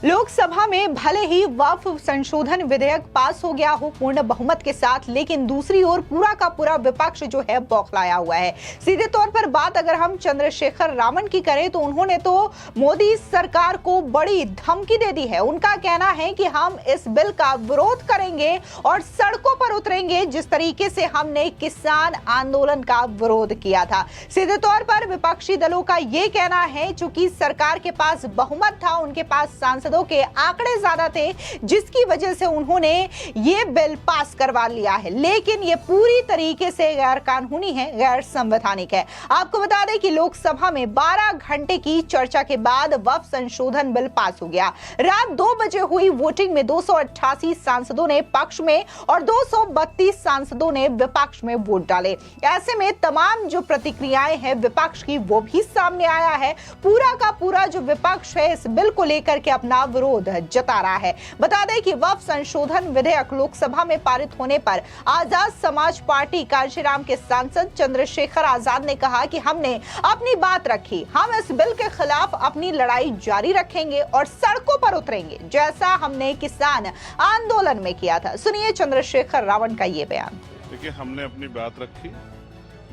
लोकसभा में भले ही वक्फ संशोधन विधेयक पास हो गया हो पूर्ण बहुमत के साथ, लेकिन दूसरी ओर पूरा का पूरा विपक्ष जो है बौखलाया हुआ है। सीधे तौर पर बात अगर हम चंद्रशेखर रावण की करें तो उन्होंने तो मोदी सरकार को बड़ी धमकी दे दी है। उनका कहना है कि हम इस बिल का विरोध करेंगे और सड़कों पर उतरेंगे जिस तरीके से हमने किसान आंदोलन का विरोध किया था। सीधे तौर पर विपक्षी दलों का यह कहना है चूंकि सरकार के पास बहुमत था, उनके पास सांसदों के आंकड़े ज्यादा थे, जिसकी वजह से उन्होंने ये बिल पास करवा लिया है, लेकिन ये पूरी तरीके से गैर कानूनी है, गैर संवैधानिक है। आपको बता दें कि लोकसभा में 12 घंटे की चर्चा के बाद वक्फ संशोधन बिल पास हो गया। रात 2 बजे हुई वोटिंग में 288 सांसदों ने पक्ष में और 232 सांसदों ने विपक्ष में वोट डाले। ऐसे में तमाम जो प्रतिक्रियाएं हैं विपक्ष की वो भी सामने आया है। पूरा का पूरा जो विपक्ष है इस बिल को लेकर के अपना विरोध जता रहा है। बता दें कि वक्फ संशोधन विधेयक लोकसभा में पारित होने पर आजाद समाज पार्टी कांशीराम के सांसद चंद्रशेखर आजाद ने कहा कि हमने अपनी बात रखी, हम इस बिल के खिलाफ अपनी लड़ाई जारी रखेंगे और सड़कों पर उतरेंगे जैसा हमने किसान आंदोलन में किया था। सुनिए चंद्रशेखर रावण का ये बयान। देखिए, हमने अपनी बात रखी,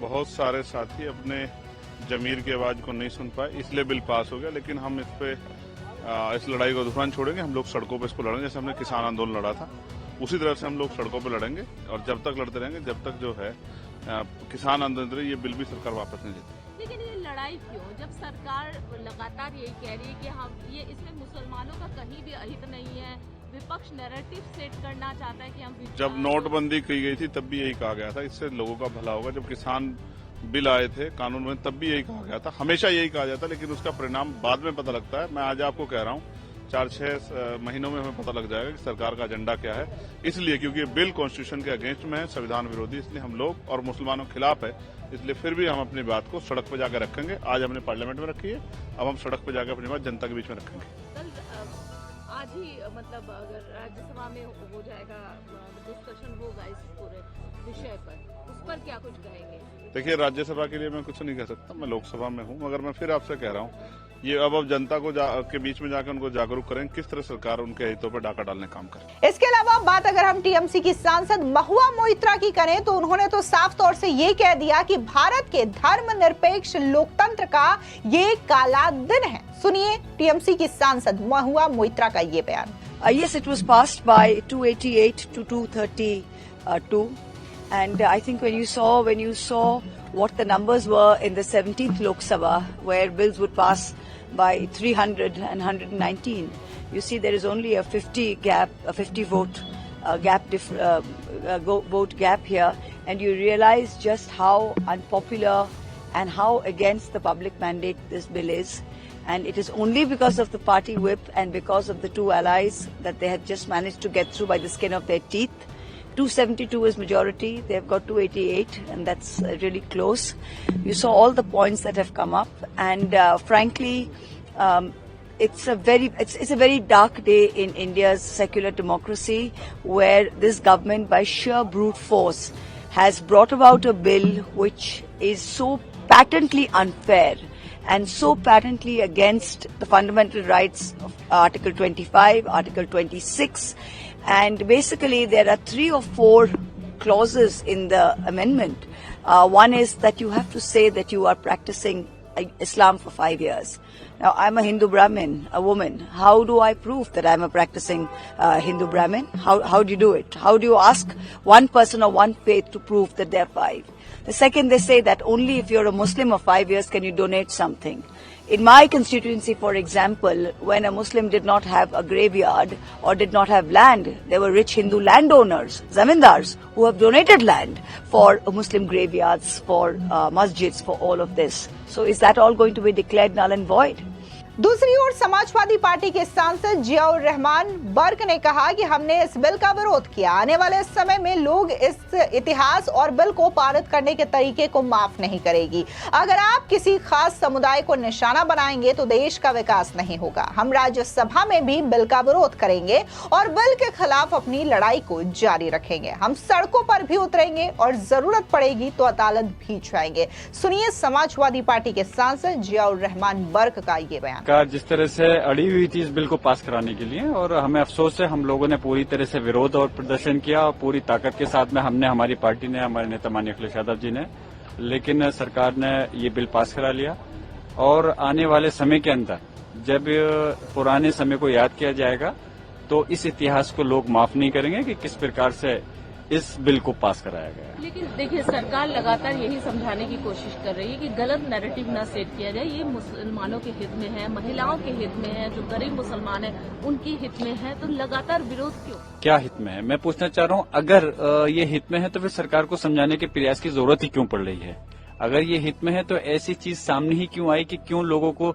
बहुत सारे साथी अपने जमीर की आवाज को नहीं सुन पाए, इसलिए बिल पास हो गया, लेकिन हम इस लड़ाई को दुकान छोड़ेंगे। हम लोग सड़कों पे इसको लड़ेंगे जैसे हमने किसान आंदोलन लड़ा था, उसी तरह से हम लोग सड़कों पे लड़ेंगे और जब तक लड़ते रहेंगे जब तक जो है किसान आंदोलन ये बिल भी सरकार वापस नहीं लेती। लेकिन ये लड़ाई क्यों, जब सरकार लगातार यही कह रही है कि हम ये इसमें मुसलमानों का कहीं भी अहित नहीं है, विपक्ष नैरेटिव सेट करना चाहता है कि हम जब नोटबंदी की गई थी तब भी यही कहा गया था इससे लोगों का भला होगा। जब किसान बिल आए थे कानून में तब भी यही कहा गया था, हमेशा यही कहा जाता, लेकिन उसका परिणाम बाद में पता लगता है। मैं आज आपको कह रहा हूँ 4-6 महीनों में हमें पता लग जाएगा कि सरकार का एजेंडा क्या है। इसलिए क्योंकि ये बिल कॉन्स्टिट्यूशन के अगेंस्ट में है, संविधान विरोधी, इसलिए हम लोग और मुसलमानों के खिलाफ है, इसलिए फिर भी हम अपनी बात को सड़क पर जाकर रखेंगे। आज हमने पार्लियामेंट में रखी है, अब हम सड़क पर जाकर अपनी बात जनता के बीच में रखेंगे। आज ही मतलब अगर राज्यसभा में हो जाएगा, डिस्कशन होगा इस पूरे विषय पर, उस पर क्या कुछ कहेंगे? देखिए, राज्यसभा के लिए मैं कुछ नहीं कह सकता, मैं लोकसभा में हूँ, मगर मैं फिर आपसे कह रहा हूँ ये अब जनता को के बीच में जाकर उनको जागरूक करें किस तरह सरकार उनके हितों पर डाका डालने काम करे। इसके अलावा बात अगर हम टीएमसी की सांसद महुआ मोइत्रा की करें तो उन्होंने तो साफ तौर से ये कह दिया कि भारत के धर्मनिरपेक्ष लोकतंत्र का ये काला दिन है। सुनिए टीएमसी की सांसद महुआ मोइत्रा का ये बयान। Yes, it was passed by 288 to 232, and I think when you saw what the numbers were in the 17th Lok Sabha, where bills would pass by 300 and 119, you see there is only a 50 vote vote gap here, and you realize just how unpopular and how against the public mandate this bill is. And it is only because of the party whip and because of the two allies that they have just managed to get through by the skin of their teeth. 272 is majority, they've got 288, and that's really close. You saw all the points that have come up, and frankly, it's a very dark day in India's secular democracy, where this government, by sheer brute force, has brought about a bill which is so patently unfair and so patently against the fundamental rights of Article 25, Article 26, and basically there are 3 or 4 clauses in the amendment. One is that you have to say that you are practicing Islam for 5 years. Now, I'm a Hindu Brahmin, a woman. How do I prove that I'm a practicing Hindu Brahmin? How do you do it? How do you ask one person or one faith to prove that they're 5? The second, they say that only if you're a Muslim of 5 years can you donate something. In my constituency, for example, when a Muslim did not have a graveyard or did not have land, there were rich Hindu landowners, zamindars, who have donated land for Muslim graveyards, for masjids, for all of this. So is that all going to be declared null and void? दूसरी ओर Samajwadi party के सांसद जियाउर रहमान बर्क ने कहा कि हमने इस bill का विरोध किया। आने वाले समय में लोग इस इतिहास और बिल को पारित करने के तरीके को माफ नहीं करेगी। अगर आप किसी खास समुदाय को निशाना बनाएंगे तो देश का विकास नहीं होगा। हम राज्यसभा में भी बिल का विरोध करेंगे और बिल के खिलाफ अपनी लड़ाई को जारी रखेंगे। हम सड़कों पर भी उतरेंगे और जरूरत पड़ेगी तो अदालत भी जाएंगे। सुनिए समाजवादी पार्टी के सांसद जियाउर रहमान बर्क का ये बयान। सरकार जिस तरह से अड़ी हुई थी इस बिल को पास कराने के लिए, और हमें अफसोस है हम लोगों ने पूरी तरह से विरोध और प्रदर्शन किया और पूरी ताकत के साथ में हमने, हमारी पार्टी ने, हमारे नेता माननीय अखिलेश यादव जी ने, लेकिन सरकार ने ये बिल पास करा लिया। और आने वाले समय के अंदर जब पुराने समय को याद किया जाएगा तो इस इतिहास को लोग माफ नहीं करेंगे कि किस प्रकार से इस बिल को पास कराया गया। लेकिन देखिए, सरकार लगातार यही समझाने की कोशिश कर रही है कि गलत नैरेटिव न सेट किया जाए, ये मुसलमानों के हित में है, महिलाओं के हित में है, जो गरीब मुसलमान है उनके हित में है, तो लगातार विरोध क्यों? क्या हित में है, मैं पूछना चाह रहा हूँ। अगर ये हित में है तो फिर सरकार को समझाने के प्रयास की जरूरत ही क्यों पड़ रही है? अगर ये हित में है तो ऐसी चीज सामने ही क्यों आई कि क्यों लोगों को,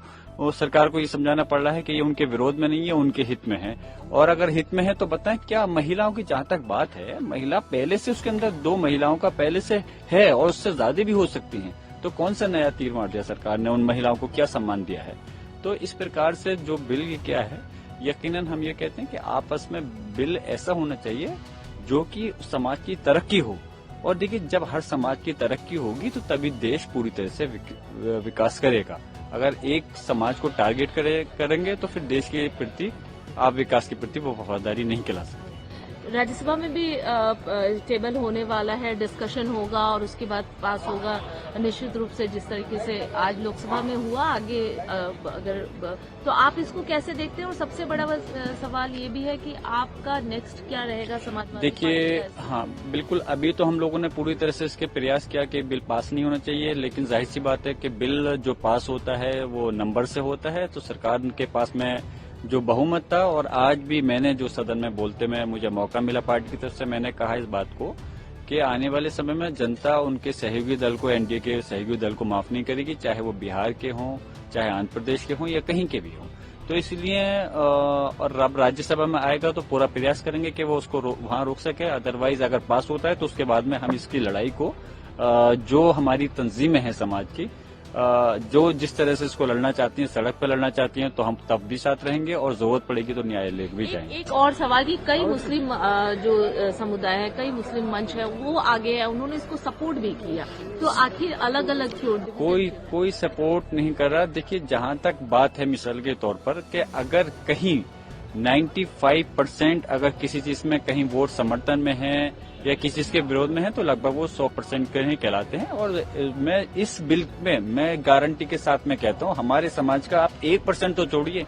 सरकार को ये समझाना पड़ रहा है कि ये उनके विरोध में नहीं है, उनके हित में है? और अगर हित में है तो बताएं, क्या महिलाओं की जहां तक बात है, महिला पहले से उसके अंदर 2 महिलाओं का पहले से है और उससे ज्यादा भी हो सकती हैं, तो कौन सा नया तीर मार दिया सरकार ने? उन महिलाओं को क्या सम्मान दिया है? तो इस प्रकार से जो बिल ये क्या है, यकीनन हम ये कहते हैं कि आपस में बिल ऐसा होना चाहिए जो कि समाज की तरक्की हो। और देखिए, जब हर समाज की तरक्की होगी तो तभी देश पूरी तरह से विकास करेगा। अगर एक समाज को टारगेट करेंगे तो फिर देश के प्रति, आप विकास के प्रति वो वफादारी नहीं कहला सकते। राज्यसभा में भी टेबल होने वाला है, डिस्कशन होगा और उसके बाद पास होगा निश्चित रूप से, जिस तरीके से आज लोकसभा में हुआ। आगे अगर तो आप इसको कैसे देखते हैं? और सबसे बड़ा सवाल ये भी है कि आपका नेक्स्ट क्या रहेगा समाजवादी? देखिए, हाँ बिल्कुल, अभी तो हम लोगों ने पूरी तरह से इसके प्रयास किया कि बिल पास नहीं होना चाहिए, लेकिन जाहिर सी बात है कि बिल जो पास होता है वो नंबर से होता है। तो सरकार के पास में जो बहुमत था, और आज भी मैंने जो सदन में बोलते में मुझे मौका मिला पार्टी की तरफ से, मैंने कहा इस बात को कि आने वाले समय में जनता उनके सहयोगी दल को, एनडीए के सहयोगी दल को माफ नहीं करेगी, चाहे वो बिहार के हों, चाहे आंध्र प्रदेश के हों या कहीं के भी हों। तो इसलिए और अब राज्यसभा में आएगा तो पूरा प्रयास करेंगे कि वो उसको वहां रोक सके। अदरवाइज अगर पास होता है तो उसके बाद में हम इसकी लड़ाई को, जो हमारी तंजीमें हैं समाज की, जो जिस तरह से इसको लड़ना चाहती हैं, सड़क पर लड़ना चाहती हैं, तो हम तब भी साथ रहेंगे और जरूरत पड़ेगी तो न्यायालय भी जाएंगे। एक और सवाल कि कई मुस्लिम जो समुदाय है, कई मुस्लिम मंच है, वो आगे है, उन्होंने इसको सपोर्ट भी किया, तो आखिर अलग अलग क्यों? कोई सपोर्ट नहीं कर रहा। देखिए, जहां तक बात है मिसाल के तौर पर कि अगर कहीं 95% अगर किसी चीज में कहीं वोट समर्थन में है या किसी चीज के विरोध में है तो लगभग वो 100% के ही कहलाते हैं। और मैं इस बिल में मैं गारंटी के साथ में कहता हूँ, हमारे समाज का आप 1% तो छोड़िए,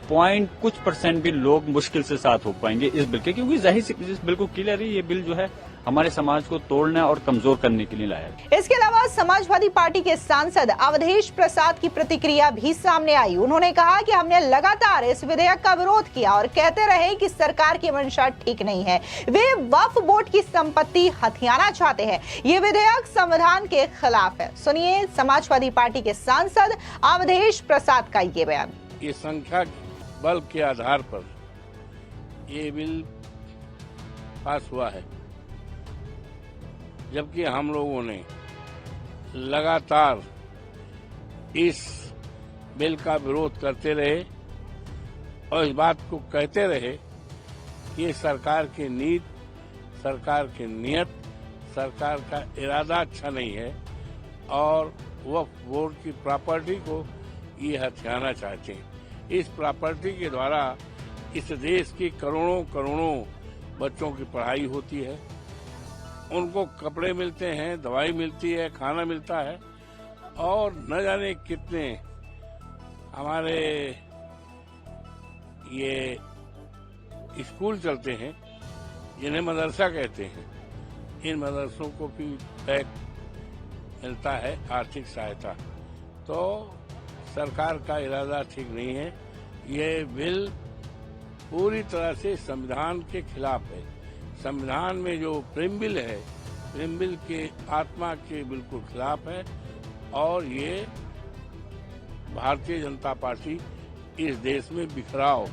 कुछ % भी लोग मुश्किल से साथ हो पाएंगे इस बिल के, क्योंकि जाहिर सी इस बिल को क्लियर है, ये बिल जो है हमारे समाज को तोड़ना और कमजोर करने के लिए लाया है। इसके अलावा समाजवादी पार्टी के सांसद अवधेश प्रसाद की प्रतिक्रिया भी सामने आई। उन्होंने कहा कि हमने लगातार इस विधेयक का विरोध किया और कहते रहे कि सरकार की मंशा ठीक नहीं है, वे वक्फ बोर्ड की संपत्ति हथियाना चाहते हैं, ये विधेयक संविधान के खिलाफ है। सुनिए समाजवादी पार्टी के सांसद अवधेश प्रसाद का ये बयान। ये संख्या बल के आधार पर ये बिल पास हुआ है, जबकि हम लोगों ने लगातार इस बिल का विरोध करते रहे और इस बात को कहते रहे कि ये सरकार की नीति, सरकार की नियत, सरकार का इरादा अच्छा नहीं है और वक्फ बोर्ड की प्रॉपर्टी को ये हथियाना चाहते हैं। इस प्रॉपर्टी के द्वारा इस देश की करोड़ों बच्चों की पढ़ाई होती है, उनको कपड़े मिलते हैं, दवाई मिलती है, खाना मिलता है और न जाने कितने हमारे ये स्कूल चलते हैं जिन्हें मदरसा कहते हैं। इन मदरसों को भी बैग मिलता है, आर्थिक सहायता। तो सरकार का इरादा ठीक नहीं है। ये बिल पूरी तरह से संविधान के खिलाफ है। संविधान में जो प्रीम्बिल है, प्रीम्बिल के आत्मा के बिल्कुल खिलाफ है और ये भारतीय जनता पार्टी इस देश में बिखराव,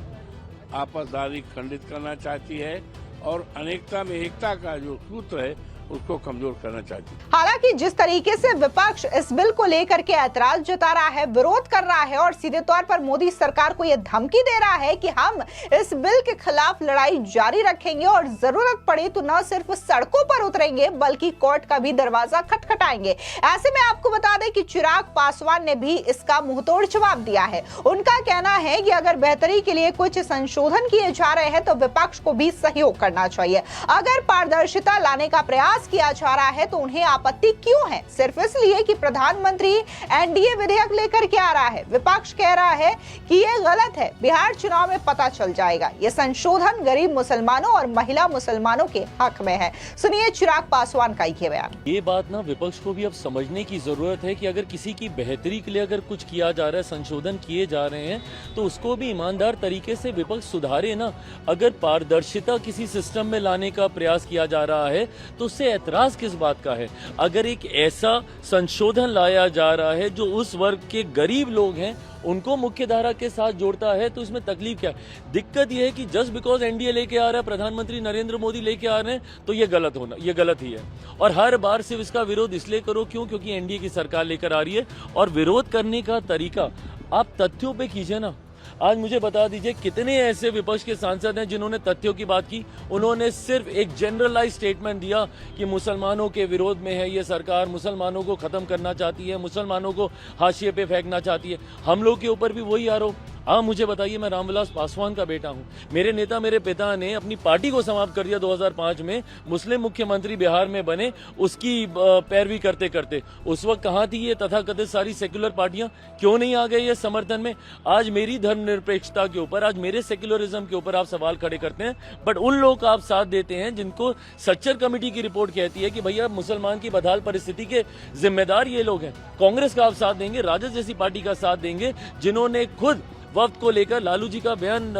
आपसदारी खंडित करना चाहती है और अनेकता में एकता का जो सूत्र है उसको कमजोर करना चाहती है। हालांकि जिस तरीके से विपक्ष इस बिल को लेकर के ऐतराज जता रहा है, विरोध कर रहा है और सीधे तौर पर मोदी सरकार को यह धमकी दे रहा है कि हम इस बिल के खिलाफ लड़ाई जारी रखेंगे और जरूरत पड़े तो न सिर्फ सड़कों पर उतरेंगे बल्कि कोर्ट का भी दरवाजा खटखटाएंगे। ऐसे में आपको बता दें कि चिराग पासवान ने भी इसका मुंहतोड़ जवाब दिया है। उनका कहना है कि अगर बेहतरी के लिए कुछ संशोधन किए जा रहे हैं तो विपक्ष को भी सहयोग करना चाहिए। अगर पारदर्शिता लाने का प्रयास किया जा रहा है तो उन्हें आपत्ति क्यों है? सिर्फ इसलिए कि प्रधानमंत्री एनडीए विधेयक लेकर के आ रहा है। विपक्ष कह रहा है कि यह गलत है, बिहार चुनाव में पता चल जाएगा। यह संशोधन गरीब मुसलमानों और महिला मुसलमानों के हक में है। सुनिए चिराग पासवान का ये बयान। ये बात ना विपक्ष को भी अब समझने की जरूरत है कि अगर किसी की बेहतरी के लिए अगर कुछ किया जा रहा है, संशोधन किए जा रहे हैं, तो उसको भी ईमानदार तरीके से विपक्ष सुधारे ना। अगर पारदर्शिता किसी सिस्टम में लाने का प्रयास किया जा रहा है तो उससे ऐतराज किस बात का है? अगर एक ऐसा संशोधन लाया जा रहा है जो उस वर्ग के गरीब लोग हैं उनको मुख्य धारा के साथ जोड़ता है तो इसमें तकलीफ क्या है? दिक्कत यह है कि जस्ट बिकॉज एनडीए लेके आ रहा है, प्रधानमंत्री नरेंद्र मोदी लेके आ रहे हैं, तो ये गलत ही है। और हर बार सिर्फ इसका विरोध इसलिए करो क्योंकि एनडीए की सरकार लेकर आ रही है। और विरोध करने का तरीका आप तथ्यों पे कीजिए ना। आज मुझे बता दीजिए कितने ऐसे विपक्ष के सांसद हैं जिन्होंने तथ्यों की बात की। उन्होंने सिर्फ एक जनरलाइज स्टेटमेंट दिया कि मुसलमानों के विरोध में है ये सरकार, मुसलमानों को खत्म करना चाहती है, मुसलमानों को हाशिए पे फेंकना चाहती है। हम लोग के ऊपर भी वही आरोप। आप मुझे बताइए, मैं रामविलास पासवान का बेटा हूं। मेरे नेता, मेरे पिता ने अपनी पार्टी को समाप्त कर दिया 2005 में, मुस्लिम मुख्यमंत्री बिहार में बने, उसकी पैरवी करते करते। उस वक्त कहां थी ये तथाकथित सारी सेक्युलर पार्टियां? क्यों नहीं आ गई ये समर्थन में? आज मेरी धर्मनिरपेक्षता के ऊपर, आज मेरे सेक्युलरिज्म के ऊपर आप सवाल खड़े करते हैं, बट उन लोगों का आप साथ देते हैं जिनको सच्चर कमेटी की रिपोर्ट कहती है कि भैया मुसलमान की बदहाल परिस्थिति के जिम्मेदार ये लोग हैं। कांग्रेस का आप साथ देंगे, राजद जैसी पार्टी का साथ देंगे जिन्होंने खुद वक्त को लेकर, लालू जी का बयान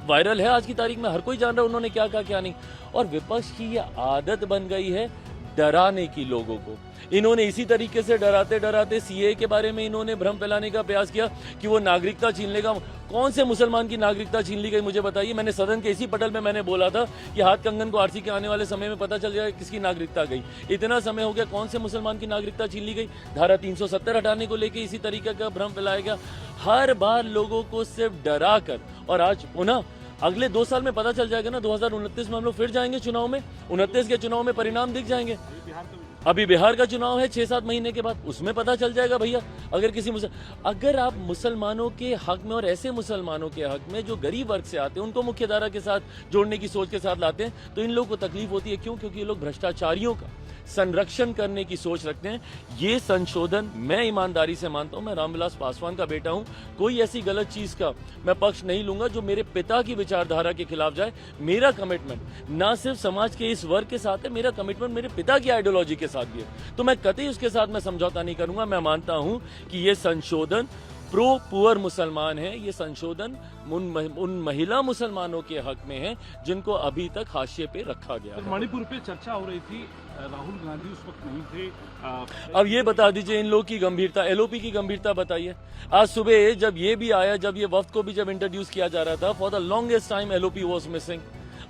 वायरल है आज की तारीख में, हर कोई जान रहा है उन्होंने क्या कहा क्या नहीं। और विपक्ष की ये आदत बन गई है डराने की लोगों को। इन्होंने इसी तरीके से डराते डराते सीए के बारे में इन्होंने भ्रम फैलाने का प्रयास किया कि वो नागरिकता छीन लेगा। कौन से मुसलमान की नागरिकता छीन ली गई मुझे बताइए? मैंने सदन के इसी पटल में मैंने बोला था कि हाथ कंगन को आरसी के आने वाले समय में पता चल जाएगा किसकी नागरिकता गई। इतना समय हो गया, कौन से मुसलमान की नागरिकता छीन ली गई? धारा 370 हटाने को लेकर इसी तरीके का भ्रम फैलाया गया। हर बार लोगों को सिर्फ डरा कर, और आज पुनः अगले 2 साल में पता चल जाएगा ना, 2029 में हम लोग फिर जाएंगे चुनाव में, 29 के चुनाव में परिणाम दिख जाएंगे। अभी बिहार का चुनाव है 6-7 महीने के बाद, उसमें पता चल जाएगा भैया। अगर आप मुसलमानों के हक में, और ऐसे मुसलमानों के हक में जो गरीब वर्ग से आते हैं, उनको मुख्य धारा के साथ जोड़ने की सोच के साथ लाते हैं, तो इन लोगों को तकलीफ होती है। क्यों? क्योंकि ये लोग भ्रष्टाचारियों का संरक्षण करने की सोच रखते हैं। ये संशोधन मैं ईमानदारी से मानता हूं, मैं रामविलास पासवान का बेटा हूं, कोई ऐसी गलत चीज का मैं पक्ष नहीं लूंगा जो मेरे पिता की विचारधारा के खिलाफ जाए। मेरा कमिटमेंट ना सिर्फ समाज के इस वर्ग के साथ है, मेरा कमिटमेंट मेरे पिता की आइडियोलॉजी के साथ भी है। तो मैं कतई उसके साथ मैं समझौता नहीं करूंगा। मैं मानता हूं कि ये संशोधन प्रो पुअर मुसलमान है, ये संशोधन उन महिला मुसलमानों के हक में है जिनको अभी तक हाशिए पे रखा गया है। मणिपुर पे चर्चा हो रही थी, राहुल गांधी उस वक्त नहीं थे। अब ये बता दीजिए इन लोग की गंभीरता, एलओपी की गंभीरता बताइए। आज सुबह जब ये भी आया, जब ये वफ्द को भी जब इंट्रोड्यूस किया जा रहा था, for the longest time LOP was missing.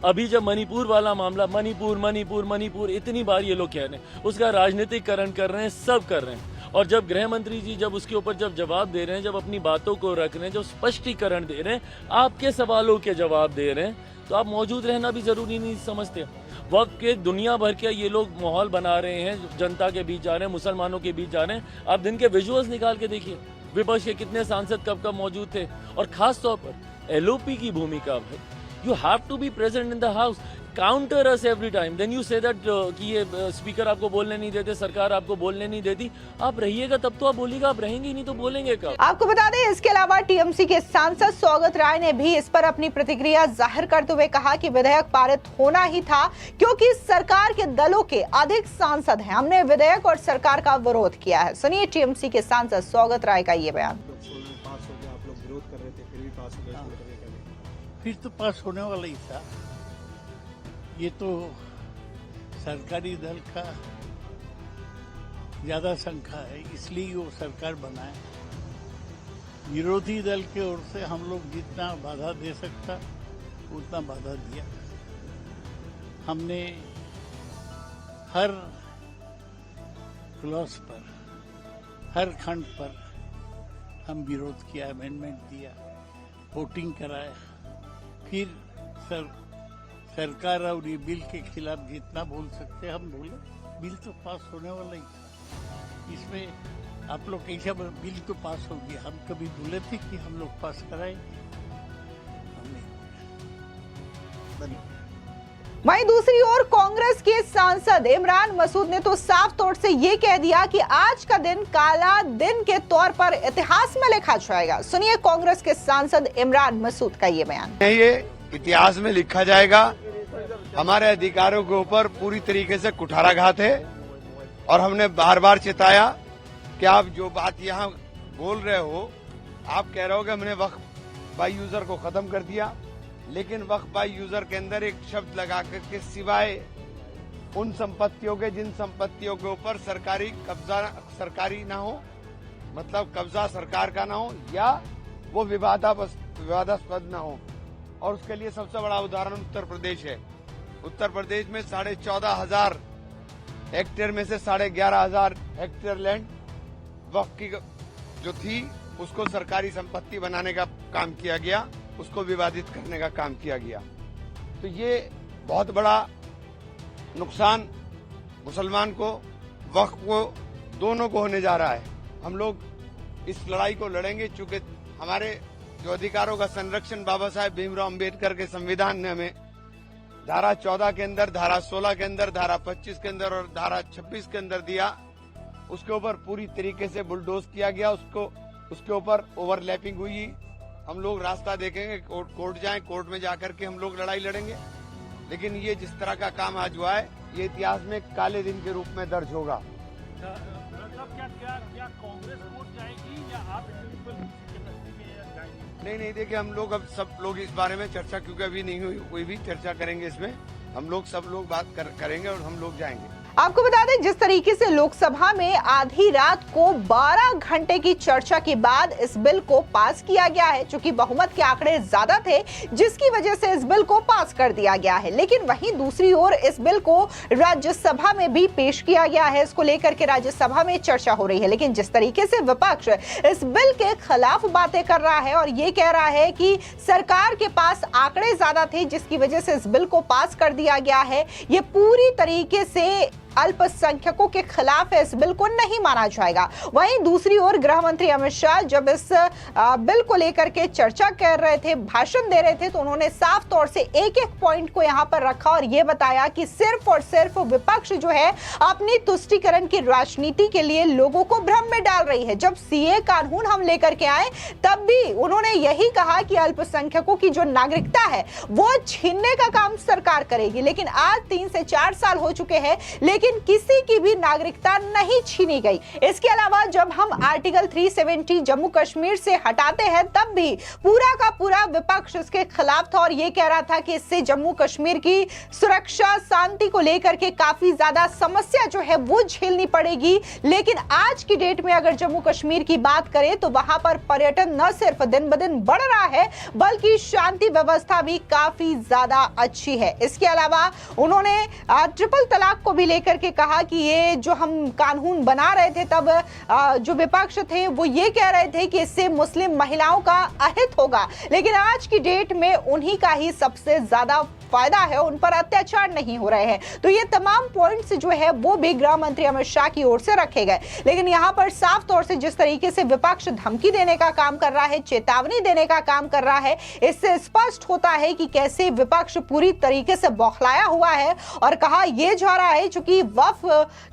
अभी जब मणिपुर वाला मामला, मणिपुर इतनी बार ये लोग कह रहे हैं, उसका राजनीतिकरण कर रहे हैं, सब कर रहे हैं। और जब गृह मंत्री जी जब उसके ऊपर जब जवाब दे रहे हैं, जब अपनी बातों को रख रहे हैं, जब स्पष्टीकरण दे रहे हैं, आपके सवालों के जवाब दे रहे हैं, तो आप मौजूद रहना भी जरूरी नहीं समझते। वक्त के दुनिया भर के ये लोग माहौल बना रहे हैं, जनता के बीच जा रहे हैं, मुसलमानों के बीच जा रहे हैं। आप दिन के विजुअल्स निकाल के देखिए, विपक्ष के कितने सांसद कब कब मौजूद थे। और खास तौर पर एलओपी की भूमिका है, you have to be present in the house, counter us every time, then you say that कि ये स्पीकर आपको बोलने नहीं देते, सरकार आपको बोलने नहीं देती। आप रहिएगा तब तो आप बोलिएगा, आप रहेंगे नहीं तो बोलेंगे कब? आपको बता दें, इसके अलावा टीएमसी के सांसद सौगत राय ने भी इस पर अपनी प्रतिक्रिया जाहिर करते हुए कहा कि विधेयक पारित होना ही था क्योंकि सरकार के दलों के अधिक सांसद हैं। हमने विधेयक और सरकार का विरोध किया है। सुनिए टीएमसी के सांसद सौगत राय का ये बयान। आप लोग विरोध कर रहे थे, फिर भी पास हो गया। फिर तो पास होने वाला ही था। ये तो सरकारी दल का ज्यादा संख्या है, इसलिए वो सरकार बनाए। विरोधी दल की ओर से हम लोग जितना बाधा दे सकता उतना बाधा दिया। हमने हर क्लॉज पर, हर खंड पर हम विरोध किया, अमेंडमेंट दिया, वोटिंग कराया, फिर सरकार और ये बिल के खिलाफ जितना बोल सकते हम बोले। बिल तो पास होने वाला ही था, इसमें आप लोग कैसे बिल तो पास हो गया। हम कभी बोले थे कि हम लोग पास कराएंगे? हमने वहीं दूसरी ओर कांग्रेस के सांसद इमरान मसूद ने तो साफ तौर से ये कह दिया कि आज का दिन काला दिन के तौर पर इतिहास में लिखा जाएगा। सुनिए कांग्रेस के सांसद इमरान मसूद का ये बयान। ये इतिहास में लिखा जाएगा। हमारे अधिकारों के ऊपर पूरी तरीके से कुठाराघात है और हमने बार बार चिताया कि आप जो बात यहाँ बोल रहे हो, आप कह रहे हो कि हमने वक्फ बाई यूजर को खत्म कर दिया, लेकिन वक्फ बाई यूजर के अंदर एक शब्द लगा करके सिवाय उन संपत्तियों के जिन संपत्तियों के ऊपर सरकारी कब्जा सरकारी ना हो, मतलब कब्जा सरकार का ना हो या वो विवादास्पद ना हो। और उसके लिए सबसे बड़ा उदाहरण उत्तर प्रदेश है। उत्तर प्रदेश में 14,500 हेक्टेयर में से 11,500 हेक्टेयर लैंड वक्फ की जो थी उसको सरकारी संपत्ति बनाने का काम किया गया, उसको विवादित करने का काम किया गया। तो ये बहुत बड़ा नुकसान मुसलमान को, वक्फ को, दोनों को होने जा रहा है। हम लोग इस लड़ाई को लड़ेंगे, चूंकि हमारे जो अधिकारों का संरक्षण बाबा साहेब भीमराव अंबेडकर के संविधान ने हमें धारा 14 के अंदर, धारा 16 के अंदर, धारा 25 के अंदर और धारा 26 के अंदर दिया, उसके ऊपर पूरी तरीके से बुलडोज किया गया, उसके ऊपर ओवरलैपिंग हुई। हम लोग रास्ता देखेंगे, कोर्ट जाएं, कोर्ट में जाकर के हम लोग लड़ाई लड़ेंगे। लेकिन ये जिस तरह का काम आज हुआ है, ये इतिहास में काले दिन के रूप में दर्ज होगा। क्या कांग्रेस वोट जाएगी या आप नहीं, देखिए हम लोग अब सब लोग इस बारे में चर्चा, क्योंकि अभी नहीं हुई, कोई भी चर्चा करेंगे इसमें। हम लोग सब लोग बात करेंगे और हम लोग जाएंगे। आपको बता दें, जिस तरीके से लोकसभा में आधी रात को 12 घंटे की चर्चा के बाद इस बिल को पास किया गया है, चूंकि बहुमत के आंकड़े ज्यादा थे, जिसकी वजह से इस बिल को पास कर दिया गया है। लेकिन वहीं दूसरी ओर इस बिल को राज्यसभा में भी पेश किया गया है, इसको लेकर के राज्यसभा में चर्चा हो रही है। लेकिन जिस तरीके से विपक्ष इस बिल के खिलाफ बातें कर रहा है और ये कह रहा है कि सरकार के पास आंकड़े ज्यादा थे, जिसकी वजह से इस बिल को पास कर दिया गया है, ये पूरी तरीके से अल्पसंख्यकों के खिलाफ इस बिल को नहीं माना जाएगा। वहीं दूसरी ओर गृह मंत्री अमित शाह जब इस बिल को लेकर के चर्चा कर रहे थे, भाषण दे रहे थे, तो उन्होंने साफ तौर से एक एक पॉइंट को यहां पर रखा और यह बताया कि सिर्फ और सिर्फ विपक्ष जो है अपनी तुष्टीकरण की राजनीति के लिए लोगों को भ्रम में डाल रही है। जब सीए कानून हम लेकर के आए तब भी उन्होंने यही कहा कि अल्पसंख्यकों की जो नागरिकता है वो छीनने का काम सरकार करेगी। लेकिन आज 3 से 4 साल हो चुके हैं, लेकिन किसी की भी नागरिकता नहीं छीनी गई। इसके अलावा जब हम आर्टिकल 370 जम्मू कश्मीर से हटाते हैं, तब भी पूरा का पूरा विपक्ष इसके खिलाफ था और यह कह रहा था कि इससे जम्मू कश्मीर की सुरक्षा शांति को लेकर के काफी ज्यादा समस्या जो है वो झेलनी पड़ेगी। लेकिन आज की डेट में अगर जम्मू कश्मीर की बात करें तो वहां पर पर्यटन न सिर्फ दिन ब दिन बढ़ रहा है, बल्कि शांति व्यवस्था भी काफी ज्यादा अच्छी है। इसके अलावा उन्होंने ट्रिपल तलाक को भी लेकर के कहा कि ये जो हम कानून बना रहे थे तब जो विपक्ष थे वो ये कह रहे थे कि इससे मुस्लिम महिलाओं का अहित होगा, लेकिन आज की डेट में उन्हीं का ही सबसे ज्यादा फायदा है, उन पर अत्याचार नहीं हो रहे हैं। तो ये तमाम पॉइंट्स जो है वो भी गृह मंत्री अमित शाह की ओर से रखे गए। लेकिन यहां पर साफ तौर से जिस तरीके से विपक्ष धमकी देने का काम कर रहा है, चेतावनी देने का काम कर रहा है, इससे स्पष्ट होता है कि कैसे विपक्ष पूरी तरीके से बौखलाया हुआ है। और कहा यह जा रहा है चूंकि वक्फ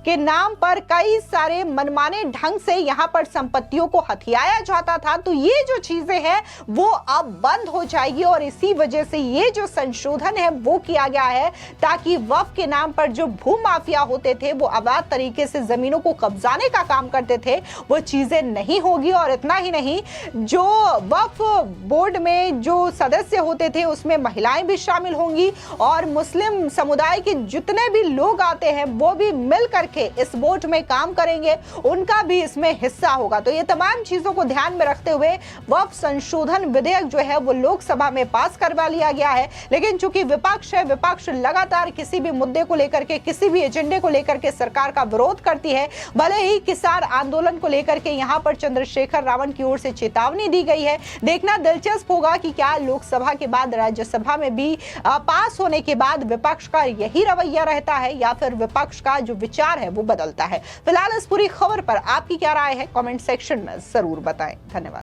के नाम पर कई सारे मनमाने ढंग से यहां पर संपत्तियों को हथियाया जाता था, तो ये जो चीजें हैं वो अब बंद हो जाएगी और इसी वजह से ये जो संशोधन है वो किया गया है ताकि वक्फ के नाम पर जो भू माफिया होते थे, वो अवैध तरीके से जमीनों को कब्जाने का काम करते थे, वो चीजें नहीं होगी। और इतना ही नहीं, जो वक्फ बोर्ड में जो सदस्य होते थे उसमें महिलाएं भी शामिल होंगी और मुस्लिम समुदाय के जितने भी लोग आते हैं वो भी मिल करके इस वोट में काम करेंगे, उनका भी इसमें हिस्सा होगा। तो ये तमाम चीजों को ध्यान में रखते हुए वक्फ संशोधन विधेयक जो है वो लोकसभा में पास करवा लिया गया है। लेकिन चूंकि विपक्ष है, विपक्ष लगातार किसी भी मुद्दे को लेकर के, किसी भी एजेंडे को लेकर के सरकार का विरोध करती है। भले ही किसान आंदोलन को लेकर के यहां पर चंद्रशेखर रावण की ओर से चेतावनी दी गई है। देखना दिलचस्प होगा कि क्या लोकसभा के बाद राज्यसभा में भी पास होने के बाद विपक्ष का यही रवैया रहता है या फिर विपक्ष का जो विचार है वो बदलता है। फिलहाल इस पूरी खबर पर आपकी क्या राय है, कमेंट सेक्शन में जरूर बताएं। धन्यवाद।